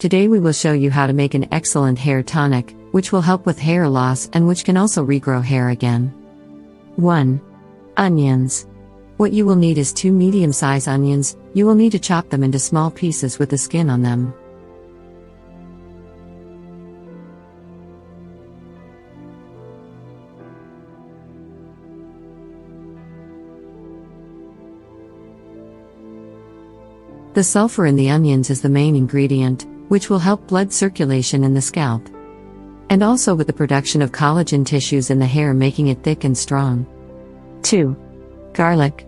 Today we will show you how to make an excellent hair tonic, which will help with hair loss and which can also regrow hair again. 1. Onions. What you will need is 2 medium-sized onions. You will need to chop them into small pieces with the skin on them. The sulfur in the onions is the main ingredient, which will help blood circulation in the scalp, and also with the production of collagen tissues in the hair, making it thick and strong. 2. Garlic.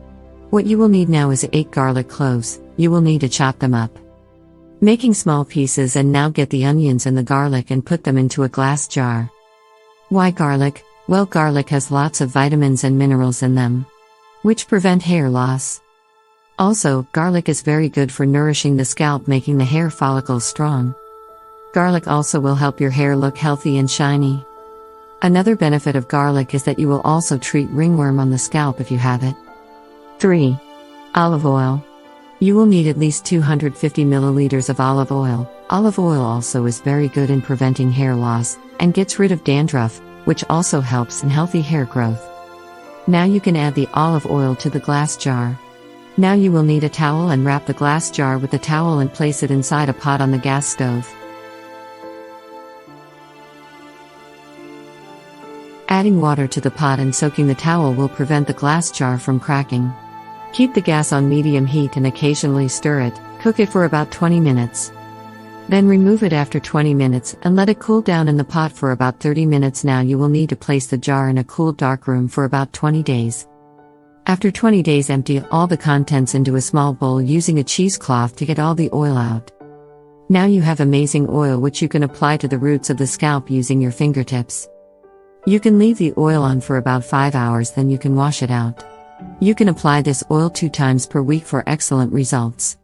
What you will need now is 8 garlic cloves. You will need to chop them up, making small pieces, and now get the onions and the garlic and put them into a glass jar. Why garlic? Well, garlic has lots of vitamins and minerals in them, which prevent hair loss. Also, garlic is very good for nourishing the scalp, making the hair follicles strong. Garlic also will help your hair look healthy and shiny. Another benefit of garlic is that you will also treat ringworm on the scalp if you have it. 3. Olive oil. You will need at least 250 milliliters of olive oil. Olive oil also is very good in preventing hair loss and gets rid of dandruff, which also helps in healthy hair growth. Now you can add the olive oil to the glass jar. Now you will need a towel and wrap the glass jar with the towel and place it inside a pot on the gas stove. Adding water to the pot and soaking the towel will prevent the glass jar from cracking. Keep the gas on medium heat and occasionally stir it. Cook it for about 20 minutes. Then remove it after 20 minutes and let it cool down in the pot for about 30 minutes. Now you will need to place the jar in a cool, dark room for about 20 days. After 20 days, empty all the contents into a small bowl using a cheesecloth to get all the oil out. Now you have amazing oil which you can apply to the roots of the scalp using your fingertips. You can leave the oil on for about 5 hours, then you can wash it out. You can apply this oil 2 times per week for excellent results.